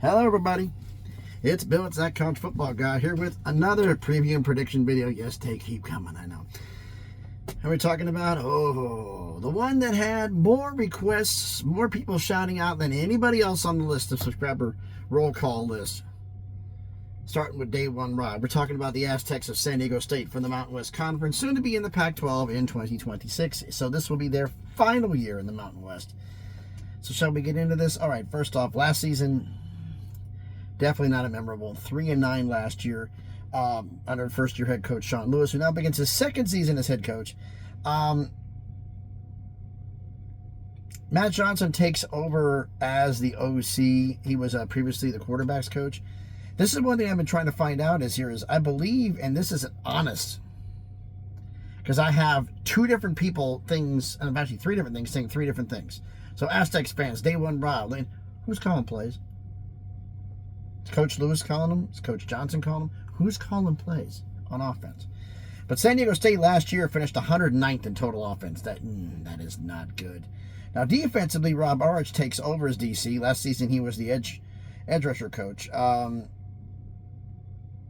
Hello everybody, it's Bill, it's that college football guy here with another preview and prediction video. Yes, they keep coming, I know. And we're talking about, the one that had more requests, more people shouting out than anybody else on the list of subscriber roll call list. Starting with day one, Rob. We're talking about the Aztecs of San Diego State from the Mountain West Conference, soon to be in the Pac-12 in 2026. So this will be their final year in the Mountain West. So shall we get into this? All right, first off, last season, definitely not a memorable. 3-9 last year under first-year head coach Sean Lewis, who now begins his second season as head coach. Matt Johnson takes over as the OC. He was previously the quarterback's coach. This is one thing I've been trying to find out is I believe, and this isn't honest, because I have two different things, and actually three different things saying three different things. So Aztecs fans, day one, Rob, who's calling plays? Is Coach Lewis calling them? Is Coach Johnson calling them? Who's calling plays on offense? But San Diego State last year finished 109th in total offense. That is not good. Now defensively, Rob Arch takes over as DC. Last season he was the edge rusher coach.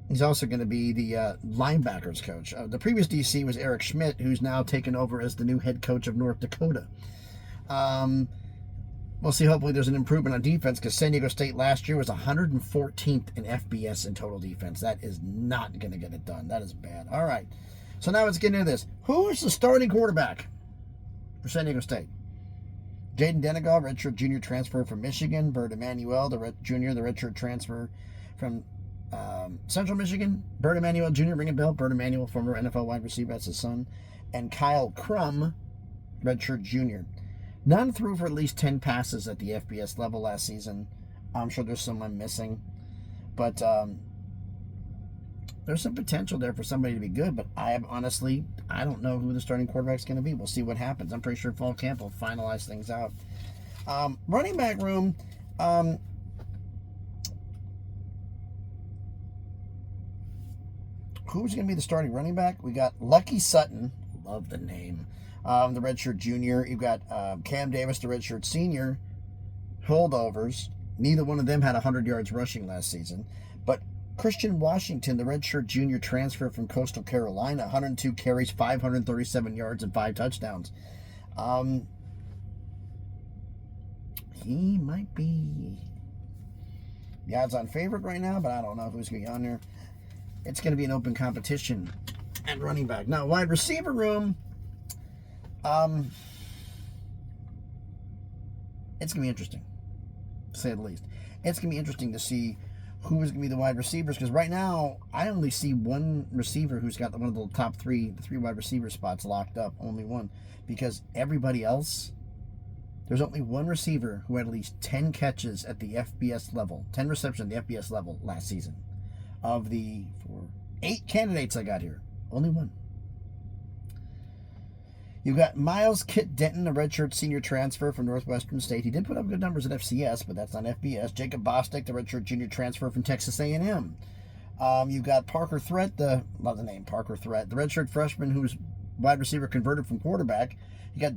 He's also going to be the linebackers coach. The previous DC was Eric Schmidt, who's now taken over as the new head coach of North Dakota. We'll see. Hopefully there's an improvement on defense, because San Diego State last year was 114th in FBS in total defense. That is not going to get it done. That is bad. All right. So now let's get into this. Who is the starting quarterback for San Diego State? Jaden Denegal, redshirt junior transfer from Michigan. Bert Emanuel, the redshirt transfer from Central Michigan. Bert Emanuel Jr., ring a bell. Bert Emanuel, former NFL wide receiver, that's his son. And Kyle Crum, redshirt junior. None threw for at least 10 passes at the FBS level last season. I'm sure there's some I'm missing. But there's some potential there for somebody to be good. But I don't know who the starting quarterback's going to be. We'll see what happens. I'm pretty sure fall camp will finalize things out. Running back room. Who's going to be the starting running back? We got Lucky Sutton. Love the name. The redshirt junior. You've got Cam Davis, the redshirt senior. Holdovers. Neither one of them had 100 yards rushing last season. But Christian Washington, the redshirt junior transfer from Coastal Carolina, 102 carries, 537 yards, and 5 touchdowns. He might be the odds-on favorite right now, but I don't know who's going to be on there. It's going to be an open competition at running back. Now, wide receiver room. It's going to be interesting, to say the least. It's going to be interesting to see who is going to be the wide receivers, because right now I only see one receiver who's got one of the top three wide receiver spots locked up. Only one, because everybody else, there's only one receiver who had at least 10 catches at the FBS level, 10 receptions at the FBS level last season. Of the 8 candidates I got here, only one. You've got Miles Kit Denton, a redshirt senior transfer from Northwestern State. He did put up good numbers at FCS, but that's not FBS. Jacob Bostic, the redshirt junior transfer from Texas A&M. You've got Parker Threat, love the name, Parker Threat, the redshirt freshman who's wide receiver converted from quarterback. You got,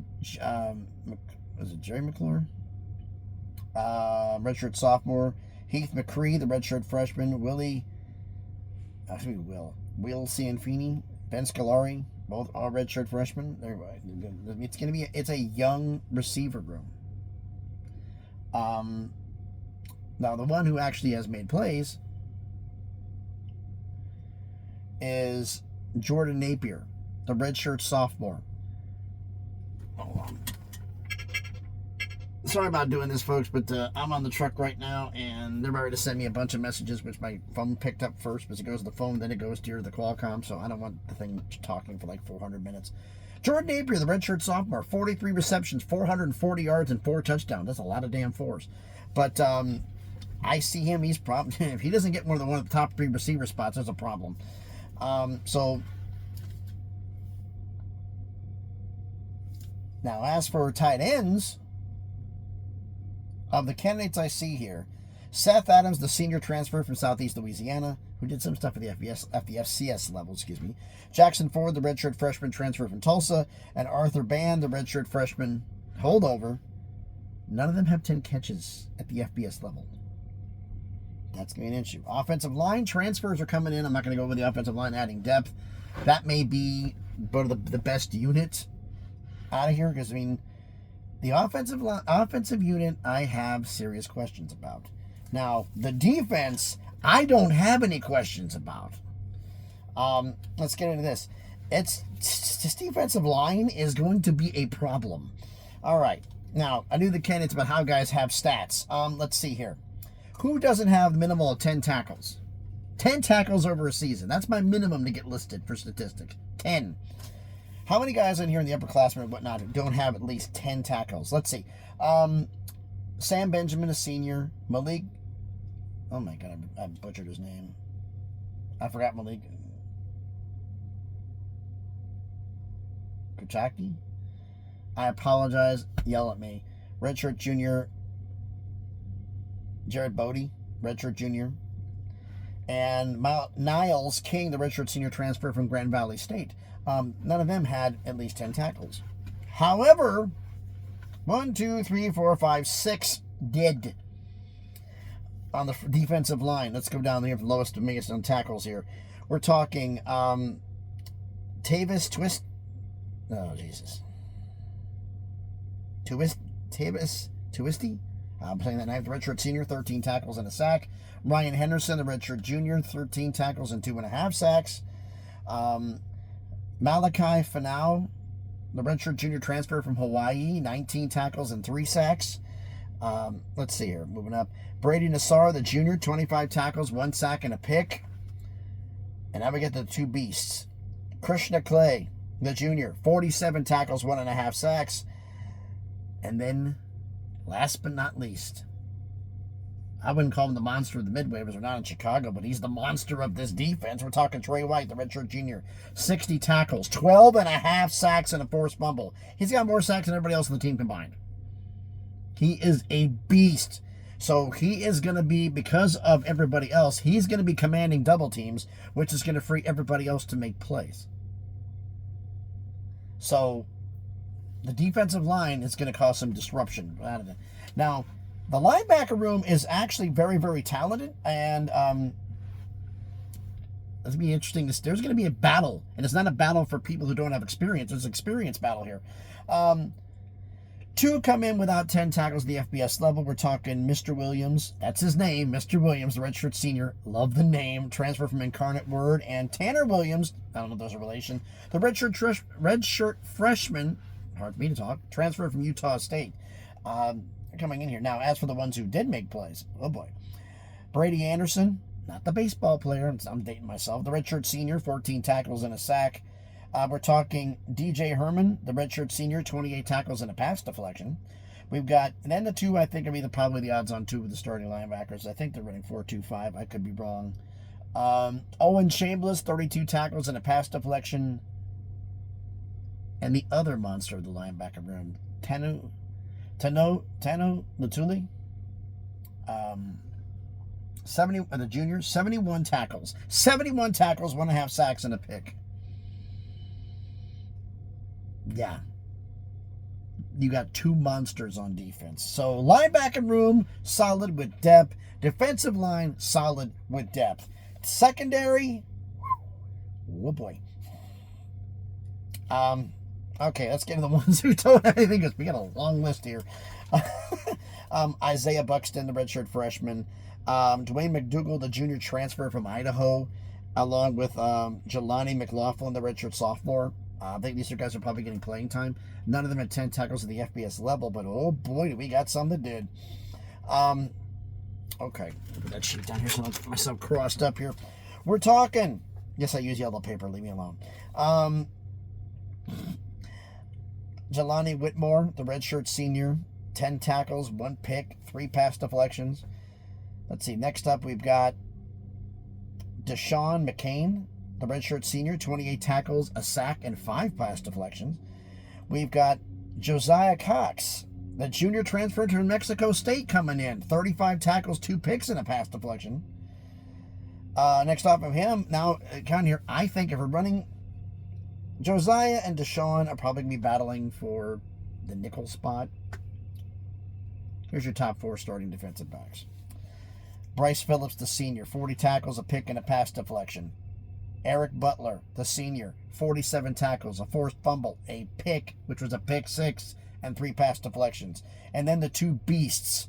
was it Jerry McClure? Redshirt sophomore. Heath McCree, the redshirt freshman. Will Cianfini, Ben Scolari. Both are redshirt freshmen. It's a young receiver room. Now the one who actually has made plays is Jordan Napier, the redshirt sophomore. Sorry about doing this, folks, but I'm on the truck right now, and they're ready to send me a bunch of messages, which my phone picked up first, because it goes to the phone, then it goes to the Qualcomm, so I don't want the thing talking for like 400 minutes. Jordan Napier, the redshirt sophomore, 43 receptions, 440 yards, and 4 touchdowns. That's a lot of damn fours. But I see him. He's probably, if he doesn't get one of the top 3 receiver spots, there's a problem. So now, as for tight ends, of the candidates I see here, Seth Adams, the senior transfer from Southeast Louisiana, who did some stuff at the FCS level, Jackson Ford, the redshirt freshman transfer from Tulsa, and Arthur Band, the redshirt freshman holdover. None of them have 10 catches at the FBS level. That's going to be an issue. Offensive line transfers are coming in. I'm not going to go over the offensive line adding depth. That may be one of the best units out of here, because, I mean, the offensive unit I have serious questions about. Now, the defense, I don't have any questions about. Let's get into this. This defensive line is going to be a problem. All right. Now, I knew the candidates about how guys have stats. Let's see here. Who doesn't have the minimal of 10 tackles? 10 tackles over a season. That's my minimum to get listed for statistic. 10. How many guys in here in the upperclassmen and whatnot don't have at least 10 tackles? Let's see. Sam Benjamin, a senior. Malik. Oh my God, I butchered his name. I forgot Malik. Kuchaki? I apologize. Yell at me. Redshirt junior. Jared Bodie, redshirt junior. And Niles King, the redshirt senior transfer from Grand Valley State. None of them had at least 10 tackles. However, 1, 2, 3, 4, 5, 6 did on the defensive line. Let's go down here for the lowest and biggest on tackles here. We're talking Tavis Twist. Oh, Jesus. Tavis Twisty? I'm playing that night. The redshirt senior, 13 tackles and a sack. Ryan Henderson, the redshirt junior, 13 tackles and 2.5 sacks. Malachi Fanau, the redshirt junior transfer from Hawaii, 19 tackles and 3 sacks. Let's see here. Moving up. Brady Nassar, the junior, 25 tackles, 1 sack, and a pick. And now we get the two beasts. Krishna Clay, the junior, 47 tackles, 1.5 sacks. And then, last but not least, I wouldn't call him the monster of the Midway because we're not in Chicago, but he's the monster of this defense. We're talking Trey White, the redshirt junior. 60 tackles, 12.5 sacks, and a forced fumble. He's got more sacks than everybody else on the team combined. He is a beast. So he is going to be, because of everybody else, he's going to be commanding double teams, which is going to free everybody else to make plays. So the defensive line is going to cause some disruption out of it. Now, the linebacker room is actually very, very talented, and it's going to be interesting. There's going to be a battle, and it's not a battle for people who don't have experience. It's an experience battle here. Two come in without 10 tackles at the FBS level. We're talking Mr. Williams. That's his name, Mr. Williams, the redshirt senior. Love the name. Transfer from Incarnate Word. And Tanner Williams, I don't know if there's a relation, the redshirt freshman, hard for me to talk, transfer from Utah State. Coming in here. Now, as for the ones who did make plays, oh boy. Brady Anderson, not the baseball player, I'm dating myself, the redshirt senior, 14 tackles and a sack. We're talking DJ Herman, the redshirt senior, 28 tackles and a pass deflection. We've got, and then the two I think are probably the odds-on two with the starting linebackers. I think they're running 4-2-5. I could be wrong. Owen Chambliss, 32 tackles and a pass deflection. And the other monster of the linebacker room, Tano Latuli, the junior, 71 tackles. 71 tackles, 1.5 sacks, and a pick. Yeah. You got two monsters on defense. So, linebacker room, solid with depth. Defensive line, solid with depth. Secondary, oh boy. Okay, let's get to the ones who don't have anything, because we got a long list here. Isaiah Buxton, the redshirt freshman. Dwayne McDougall, the junior transfer from Idaho, along with Jelani McLaughlin, the redshirt sophomore. I think these two guys are probably getting playing time. None of them had 10 tackles at the FBS level, but oh boy, do we got some that did. Okay, put that sheet down here so I don't get myself crossed up here. We're talking, yes, I use yellow paper, leave me alone. Jelani Whitmore, the redshirt senior, 10 tackles, 1 pick, 3 pass deflections. Let's see, next up we've got Deshaun McCain, the redshirt senior, 28 tackles, a sack, and 5 pass deflections. We've got Josiah Cox, the junior transfer to New Mexico State, coming in, 35 tackles, 2 picks, and a pass deflection. Next off of him, now, down here, I think if we're running, Josiah and Deshaun are probably going to be battling for the nickel spot. Here's your top 4 starting defensive backs. Bryce Phillips, the senior, 40 tackles, a pick, and a pass deflection. Eric Butler, the senior, 47 tackles, a forced fumble, a pick, which was a pick 6, and 3 pass deflections. And then the two beasts.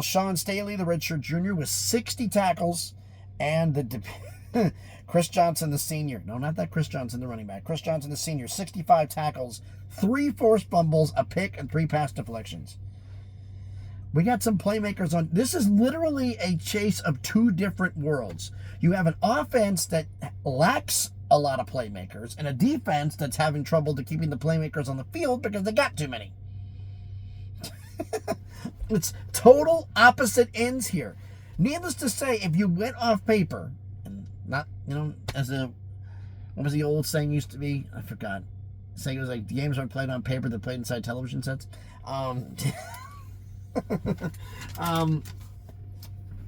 Sean Staley, the redshirt junior, with 60 tackles, and the Chris Johnson, the senior. No, not that Chris Johnson, the running back. Chris Johnson, the senior, 65 tackles, 3 forced fumbles, a pick, and 3 pass deflections. We got some playmakers on. This is literally a chase of 2 different worlds. You have an offense that lacks a lot of playmakers and a defense that's having trouble to keeping the playmakers on the field because they got too many. It's total opposite ends here. Needless to say, if you went off paper, and not, what was the old saying used to be? I forgot. Saying it was like the games aren't played on paper, they're played inside television sets.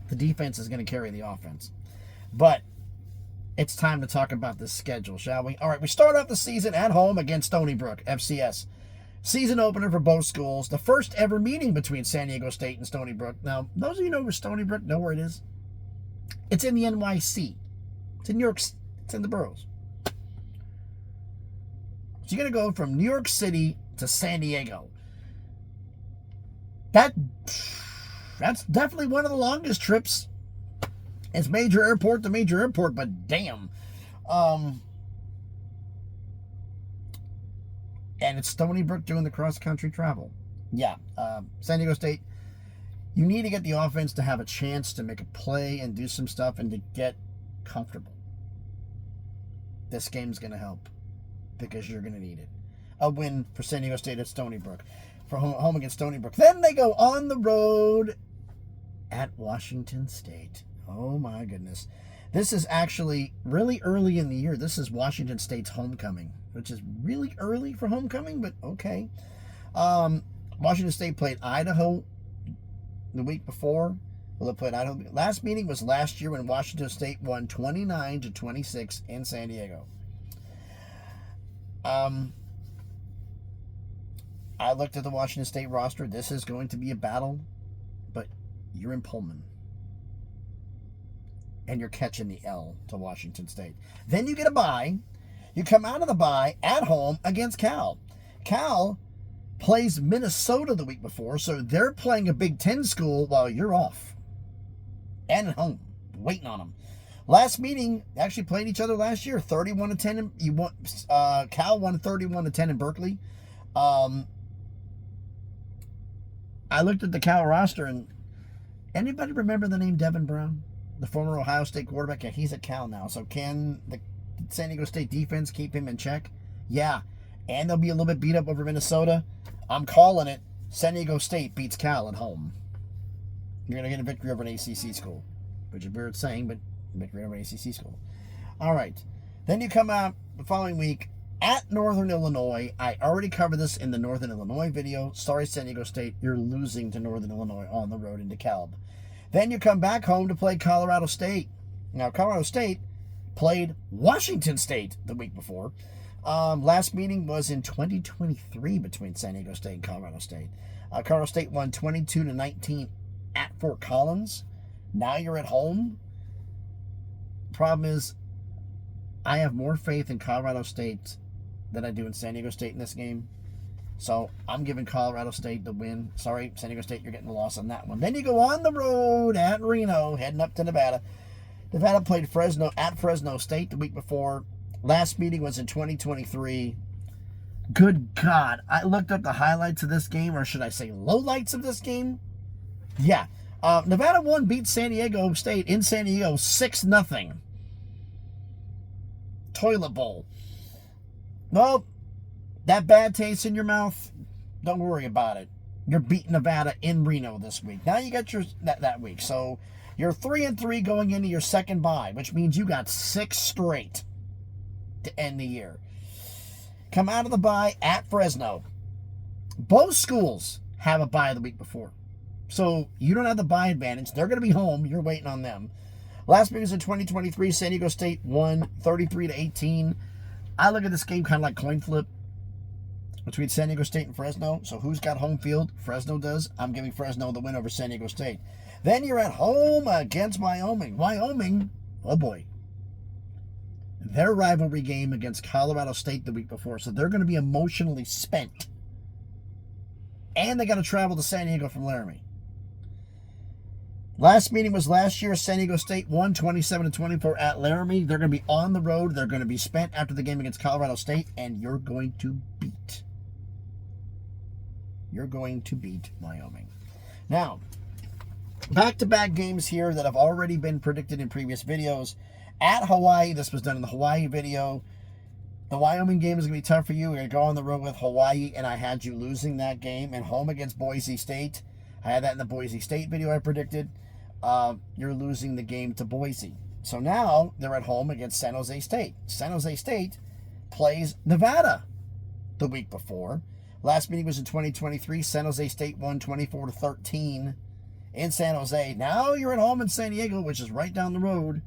The defense is going to carry the offense. But it's time to talk about this schedule, shall we? All right, we start off the season at home against Stony Brook, FCS. Season opener for both schools. The first ever meeting between San Diego State and Stony Brook. Now, those of you who know where Stony Brook know where it is. It's in the NYC. It's in New York. It's in the boroughs. So you're going to go from New York City to San Diego. That's definitely one of the longest trips. It's major airport to major airport, but damn. And it's Stony Brook doing the cross-country travel. Yeah, San Diego State, you need to get the offense to have a chance to make a play and do some stuff and to get comfortable. This game's going to help because you're going to need it. A win for San Diego State at Stony Brook. For home against Stony Brook. Then they go on the road at Washington State. Oh my goodness. This is actually really early in the year. This is Washington State's homecoming, which is really early for homecoming, but okay. Washington State played Idaho the week before. Well, they played Idaho. Last meeting was last year when Washington State won 29-26 in San Diego. I looked at the Washington State roster. This is going to be a battle, but you're in Pullman. And you're catching the L to Washington State. Then you get a bye. You come out of the bye at home against Cal. Cal plays Minnesota the week before, so they're playing a Big Ten school while you're off. And at home, waiting on them. Last meeting, actually played each other last year, 31-10. Cal won 31-10 in Berkeley. I looked at the Cal roster, and anybody remember the name Devin Brown? The former Ohio State quarterback? Yeah, he's at Cal now. So can the San Diego State defense keep him in check? Yeah. And they'll be a little bit beat up over Minnesota. I'm calling it. San Diego State beats Cal at home. You're going to get a victory over an ACC school. Which is weird saying, but victory over an ACC school. All right. Then you come out the following week at Northern Illinois. I already covered this in the Northern Illinois video. Sorry, San Diego State. You're losing to Northern Illinois on the road in DeKalb. Then you come back home to play Colorado State. Now, Colorado State played Washington State the week before. Last meeting was in 2023 between San Diego State and Colorado State. Colorado State won 22-19 at Fort Collins. Now you're at home. Problem is, I have more faith in Colorado State than I do in San Diego State in this game. So I'm giving Colorado State the win. Sorry, San Diego State, you're getting the loss on that one. Then you go on the road at Reno, heading up to Nevada. Nevada played Fresno at Fresno State the week before. Last meeting was in 2023. Good God. I looked up the highlights of this game, or should I say lowlights of this game? Yeah. Nevada beat San Diego State in San Diego 6-0. Toilet bowl. Well, that bad taste in your mouth, don't worry about it. You're beating Nevada in Reno this week. Now you got your that week. So you're 3-3 going into your second bye, which means you got 6 straight to end the year. Come out of the bye at Fresno. Both schools have a bye the week before. So you don't have the bye advantage. They're going to be home. You're waiting on them. Last meeting was in 2023. San Diego State won 33-18. I look at this game kind of like coin flip between San Diego State and Fresno. So who's got home field? Fresno does. I'm giving Fresno the win over San Diego State. Then you're at home against Wyoming. Wyoming, oh boy. Their rivalry game against Colorado State the week before, so they're going to be emotionally spent. And they got to travel to San Diego from Laramie. Last meeting was last year. San Diego State won 27-24 at Laramie. They're going to be on the road. They're going to be spent after the game against Colorado State, and you're going to beat Wyoming. Now, back-to-back games here that have already been predicted in previous videos. At Hawaii, this was done in the Hawaii video. The Wyoming game is going to be tough for you. We're going to go on the road with Hawaii, and I had you losing that game. And home against Boise State. I had that in the Boise State video I predicted. You're losing the game to Boise. So now they're at home against San Jose State. San Jose State plays Nevada the week before. Last meeting was in 2023. San Jose State won 24-13 in San Jose. Now you're at home in San Diego, which is right down the road.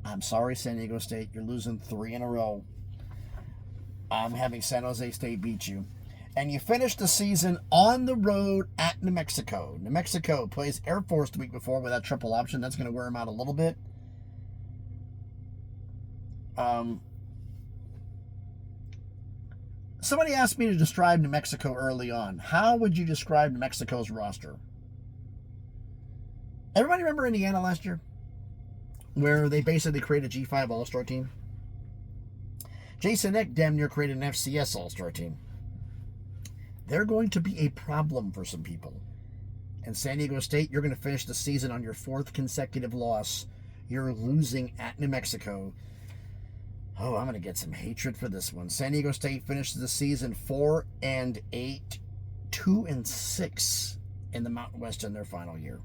I'm sorry, San Diego State. You're losing 3 in a row. I'm having San Jose State beat you. And you finish the season on the road at New Mexico. New Mexico plays Air Force the week before with that triple option. That's going to wear them out a little bit. Somebody asked me to describe New Mexico early on. How would you describe New Mexico's roster? Everybody remember Indiana last year? Where they basically created a G5 All-Star team? Jason Eck damn near created an FCS All-Star team. They're going to be a problem for some people. And San Diego State, you're going to finish the season on your 4th consecutive loss. You're losing at New Mexico. Oh, I'm going to get some hatred for this one. San Diego State finishes the season 4-8, 2-6 in the Mountain West in their final year.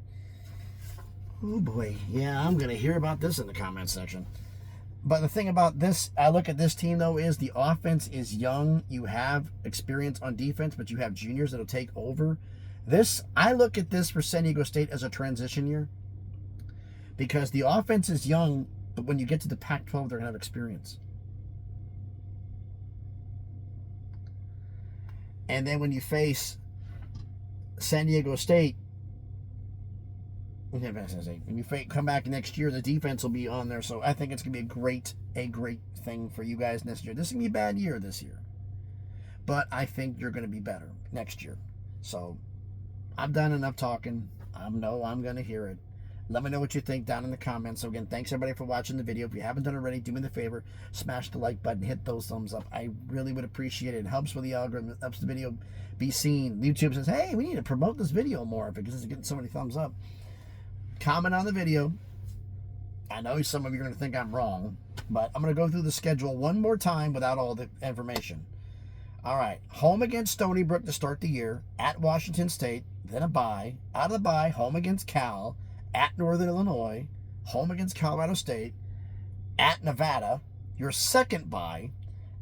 Oh boy, yeah, I'm going to hear about this in the comment section. But the thing about this, I look at this team though, is the offense is young. You have experience on defense, but you have juniors that'll take over. I look at this for San Diego State as a transition year. Because the offense is young, but when you get to the Pac-12, they're going to have experience. And then when you face San Diego State, when you come back next year, the defense will be on there. So I think it's going to be a great thing for you guys next year. This is going to be a bad year this year. But I think you're going to be better next year. So I've done enough talking. I know I'm going to hear it. Let me know what you think down in the comments. So again, thanks everybody for watching the video. If you haven't done it already, do me the favor, smash the like button, hit those thumbs up. I really would appreciate it. It helps with the algorithm. It helps the video be seen. YouTube says, hey, we need to promote this video more because it's getting so many thumbs up. Comment on the video. I know some of you are going to think I'm wrong, but I'm going to go through the schedule one more time without all the information. All right, home against Stony Brook to start the year, at Washington State, then a bye, out of the bye, home against Cal, at Northern Illinois, home against Colorado State, at Nevada, your second bye,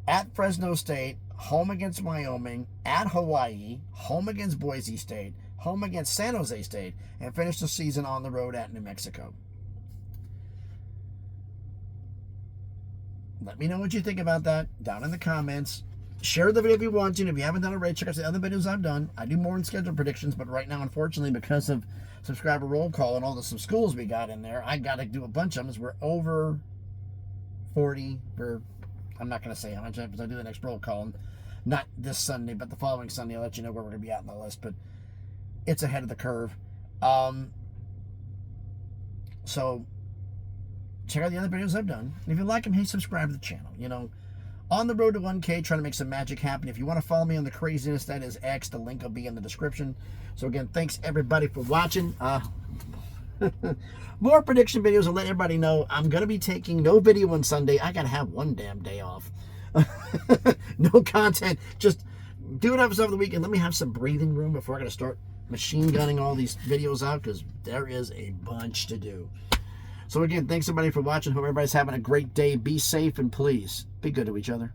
at Fresno State, home against Wyoming, at Hawaii, home against Boise State, home against San Jose State, and finish the season on the road at New Mexico. Let me know what you think about that down in the comments. Share the video if you want to. And if you haven't done it already, check out the other videos I've done. I do more in schedule predictions, but right now, unfortunately, because of subscriber roll call and all the some schools we got in there, I got to do a bunch of them. We're over 40. I'm not going to say how much because I do the next roll call. Not this Sunday, but the following Sunday. I'll let you know where we're going to be at in the list. But it's ahead of the curve. So check out the other videos I've done. And if you like them, hey, subscribe to the channel. You know, on the road to 1K, trying to make some magic happen. If you want to follow me on the craziness, that is X. The link will be in the description. So again, thanks everybody for watching. More prediction videos. I'll let everybody know I'm going to be taking no video on Sunday. I got to have one damn day off. No content. Just do enough stuff the weekend. Let me have some breathing room before I got to start machine gunning all these videos out because there is a bunch to do. So again, thanks everybody for watching. Hope everybody's having a great day. Be safe and please be good to each other.